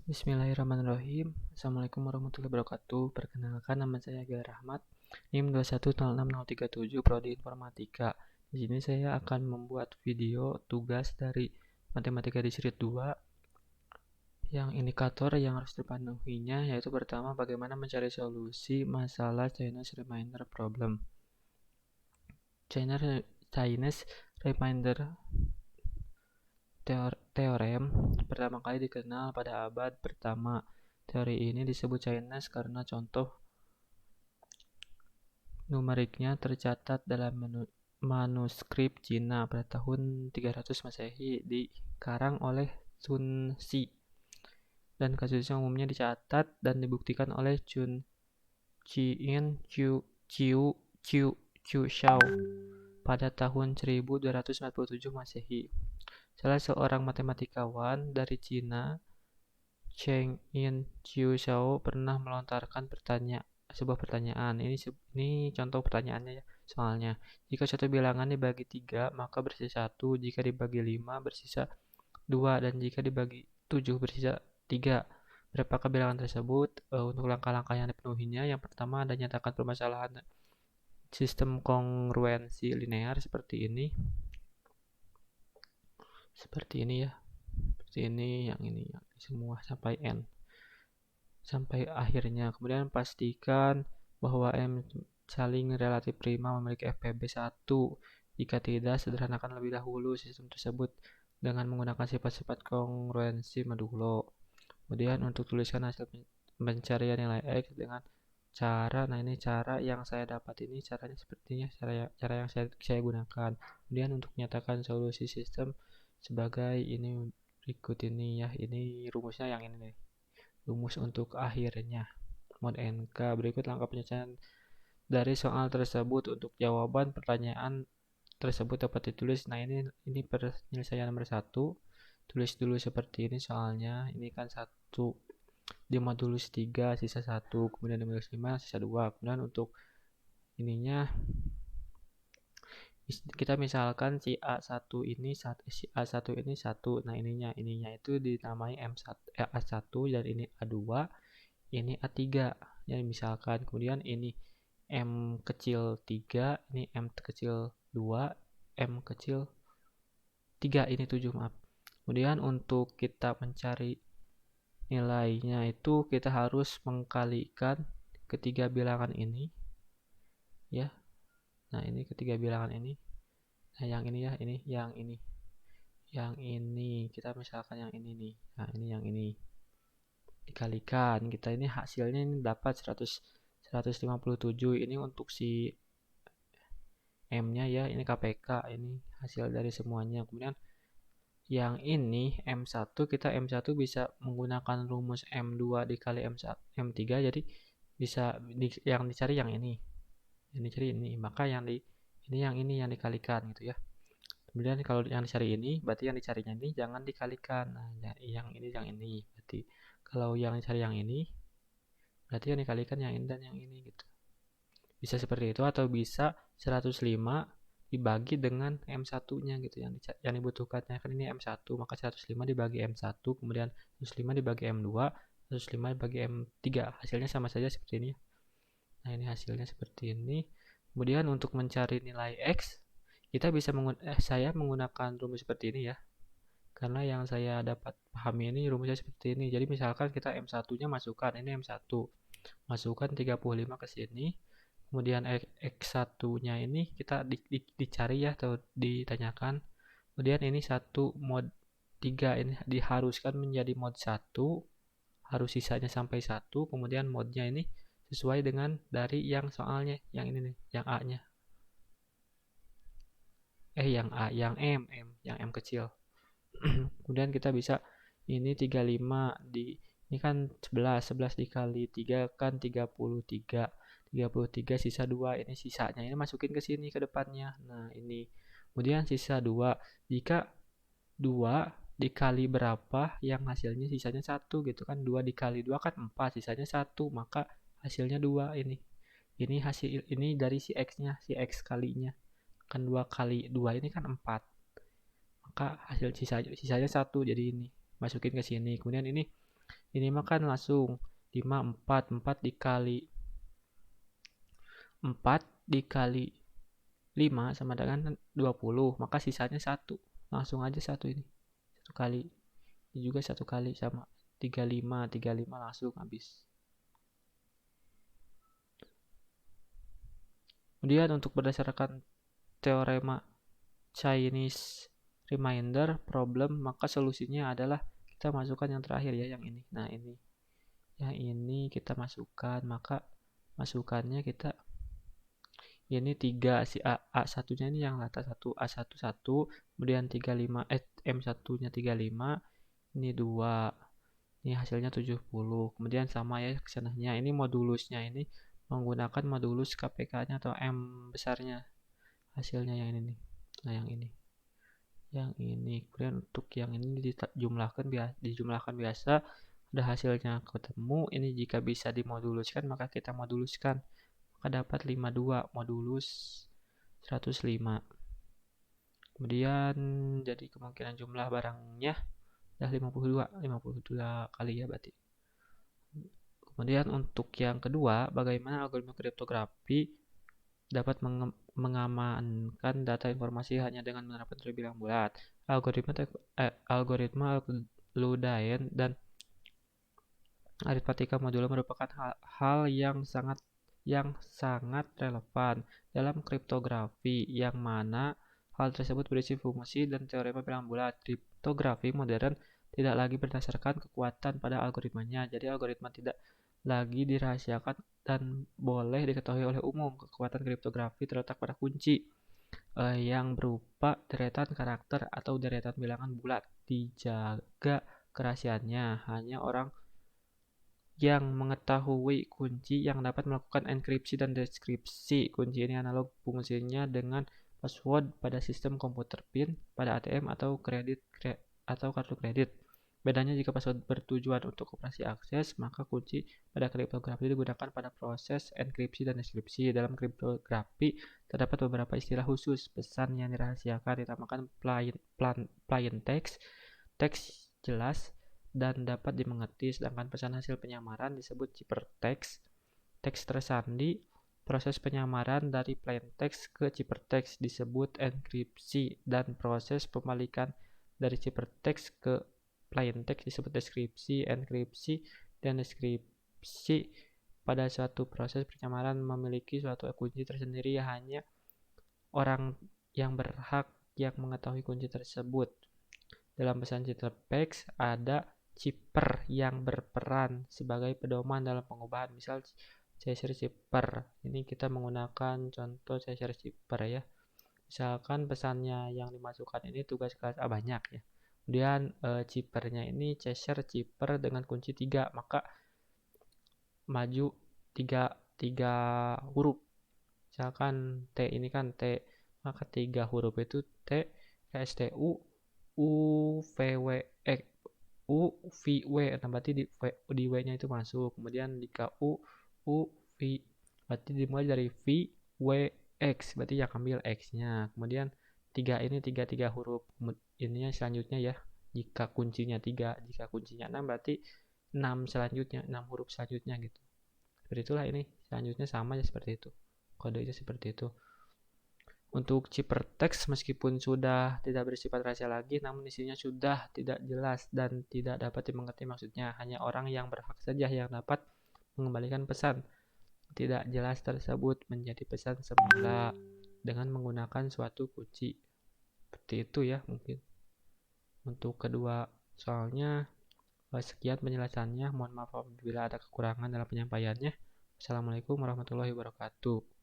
Bismillahirrahmanirrahim. Assalamualaikum warahmatullahi wabarakatuh. Perkenalkan, nama saya Aga Rahmat, NIM 2106037, Prodi Informatika. Di sini saya akan membuat video tugas dari matematika di Series 2 yang indikator yang harus terpenuhinya, yaitu pertama, bagaimana mencari solusi masalah Chinese Remainder Problem. Chinese Remainder Teorem pertama kali dikenal pada abad pertama. Teori ini disebut Chinese karena contoh numeriknya tercatat dalam manuskrip Cina pada tahun 300 Masehi dikarang oleh Sun Ci, dan kasusnya umumnya dicatat dan dibuktikan oleh Chun Chiin Chiu Xiao pada tahun 1247 Masehi. Salah seorang matematikawan dari Cina, Cheng In Chiu Xiao, pernah melontarkan sebuah pertanyaan. Ini contoh pertanyaannya ya. Soalnya, jika satu bilangan dibagi 3, maka bersisa 1, jika dibagi 5, bersisa 2, dan jika dibagi 7, bersisa 3. Berapakah bilangan tersebut? Untuk langkah-langkah yang dipenuhinya, yang pertama ada nyatakan permasalahan sistem kongruensi linear seperti ini. Seperti ini ya. Seperti ini, yang semua sampai N. Sampai akhirnya. Kemudian pastikan bahwa M saling relatif prima memiliki FPB 1. Jika tidak, sederhanakan lebih dahulu sistem tersebut dengan menggunakan sifat-sifat kongruensi modulo. Kemudian untuk tuliskan hasil pencarian nilai X dengan cara, nah ini cara yang saya dapat, ini caranya sepertinya cara yang saya gunakan. Kemudian untuk menyatakan solusi sistem sebagai ini berikut ini ya, ini rumusnya yang ini nih. Rumus untuk akhirnya mod NK. Berikut langkah penyelesaian dari soal tersebut. Untuk jawaban pertanyaan tersebut dapat ditulis. Nah, ini penyelesaian nomor 1. Tulis dulu seperti ini soalnya. Ini kan 1 di modulus 3 sisa 1, kemudian di modulus 5 sisa 2. Kemudian untuk ininya kita misalkan si A1 ini si A1 ini 1. Nah, ininya itu dinamai A1, dan ini A2, ini A3. Ya, misalkan kemudian ini M kecil 3, ini M kecil 2, M kecil 3, ini 7, maaf. Kemudian untuk kita mencari nilainya itu kita harus mengkalikan ketiga bilangan ini ya. Nah, ini ketiga bilangan ini. Nah, yang ini ya, yang ini kita misalkan yang ini nih. Nah, ini yang ini dikalikan, kita ini hasilnya ini dapat 157. Ini untuk si M-nya ya, ini KPK, ini hasil dari semuanya. Kemudian yang ini M1, kita M1 bisa menggunakan rumus M2 dikali M3, jadi bisa yang dicari yang ini. Yang dicari ini, maka yang yang dikalikan gitu ya. Kemudian kalau yang dicari ini, berarti yang dicarinya ini jangan dikalikan. Nah, yang ini. Berarti kalau yang dicari yang ini, berarti yang dikalikan yang ini dan yang ini gitu. Bisa seperti itu, atau bisa 105 dibagi dengan M1-nya gitu, yang dibutuhkannya kan ini M1, maka 105 dibagi M1, kemudian 105 dibagi M2, 105 dibagi M3, hasilnya sama saja seperti ini. Nah, ini hasilnya seperti ini. Kemudian untuk mencari nilai X, kita bisa saya menggunakan rumus seperti ini ya. Karena yang saya dapat pahami ini rumusnya seperti ini. Jadi misalkan kita M1-nya masukkan, ini M1. Masukkan 35 ke sini. Kemudian X1-nya ini kita dicari ya, atau ditanyakan. Kemudian ini 1 mod 3 ini diharuskan menjadi mod 1. Harus sisanya sampai 1. Kemudian modnya ini sesuai dengan dari yang soalnya, yang ini nih, yang A-nya. Yang M kecil. Kemudian kita bisa ini 35 ini kan 11 dikali 3 kan 33 sisa 2, ini sisanya ini masukin ke sini ke depannya. Nah, ini kemudian sisa 2, jika 2 dikali berapa yang hasilnya sisanya 1 gitu kan. 2 dikali 2 kan 4, sisanya 1, maka hasilnya 2. Ini hasil ini dari si X-nya, si X kalinya kan 2 kali 2 ini kan 4, maka hasil sisanya 1, jadi ini masukin ke sini. Kemudian ini Ini mah kan langsung 5, 4 dikali 4 dikali 5 sama dengan 20, maka sisanya 1. Langsung aja 1 ini. 1 kali. Ini juga 1 kali sama 35 langsung habis. Kemudian untuk berdasarkan teorema Chinese remainder problem, maka solusinya adalah kita masukkan yang terakhir ya, yang ini. Nah, ini. Yang ini kita masukkan, maka masukannya kita ini 3 si A1-nya ini yang rata 1 A1 1, kemudian 35 M1-nya 35, ini 2. Ini hasilnya 70. Kemudian sama ya kesananya. Ini modulusnya ini menggunakan modulus KPK-nya atau M besarnya. Hasilnya yang ini nih. Nah, yang ini. Yang ini. Kemudian untuk yang ini dijumlahkan biasa, ada hasilnya ketemu. Ini jika bisa dimoduluskan, maka kita moduluskan. Maka dapat 52 modulus 105. Kemudian jadi kemungkinan jumlah barangnya udah 52 kali ya berarti. Kemudian untuk yang kedua, bagaimana algoritma kriptografi dapat mengamankan data informasi hanya dengan menerapkan teori bilang bulat. Algoritma Ludain dan aritmatika modular merupakan hal yang sangat relevan dalam kriptografi, yang mana hal tersebut berisi fungsi dan teorema bilang bulat. Kriptografi modern tidak lagi berdasarkan kekuatan pada algoritmanya, jadi algoritma tidak lagi dirahasiakan dan boleh diketahui oleh umum. Kekuatan kriptografi terletak pada kunci yang berupa deretan karakter atau deretan bilangan bulat. Dijaga kerahasiaannya hanya orang yang mengetahui kunci yang dapat melakukan enkripsi dan deskripsi. Kunci ini analog fungsinya dengan password pada sistem komputer PIN, pada ATM atau kartu kredit. Bedanya jika password bertujuan untuk operasi akses, maka kunci pada kriptografi digunakan pada proses enkripsi dan deskripsi. Dalam kriptografi terdapat beberapa istilah khusus. Pesan yang dirahasiakan dinamakan plain text, teks jelas dan dapat dimengerti, sedangkan pesan hasil penyamaran disebut ciphertext, teks tersandi. Proses penyamaran dari plain text ke ciphertext disebut enkripsi, dan proses pembalikan dari ciphertext ke plain text disebut deskripsi. Enkripsi dan deskripsi pada suatu proses penyamaran memiliki suatu kunci tersendiri, hanya orang yang berhak yang mengetahui kunci tersebut. Dalam pesan ciphertext ada cipher yang berperan sebagai pedoman dalam pengubahan, misal Cheshire Cipher. Ini kita menggunakan contoh Cheshire Cipher ya. Misalkan pesannya yang dimasukkan ini tugas kelas A banyak ya. Kemudian ciphernya ini Cheshire Cipher dengan kunci 3, maka maju 3 huruf. Misalkan T ini kan T, maka 3 huruf itu T, STU, UVW, UVW, nah berarti di W-nya itu masuk. Kemudian di KU, UV, berarti dimulai dari V, W, X, berarti yang ambil X-nya. Kemudian 3 ini 3 huruf. Ininya selanjutnya ya, jika kuncinya 3, jika kuncinya 6, berarti 6 selanjutnya, 6 huruf selanjutnya gitu. Seperti itulah ini, selanjutnya sama ya seperti itu. Kodenya seperti itu. Untuk ciphertext meskipun sudah tidak bersifat rahasia lagi, namun isinya sudah tidak jelas dan tidak dapat dimengerti maksudnya. Hanya orang yang berhak saja yang dapat mengembalikan pesan tidak jelas tersebut menjadi pesan semula dengan menggunakan suatu kunci. Seperti itu ya mungkin. Untuk kedua soalnya, sekian penjelasannya. Mohon maaf apabila ada kekurangan dalam penyampaiannya. Assalamualaikum warahmatullahi wabarakatuh.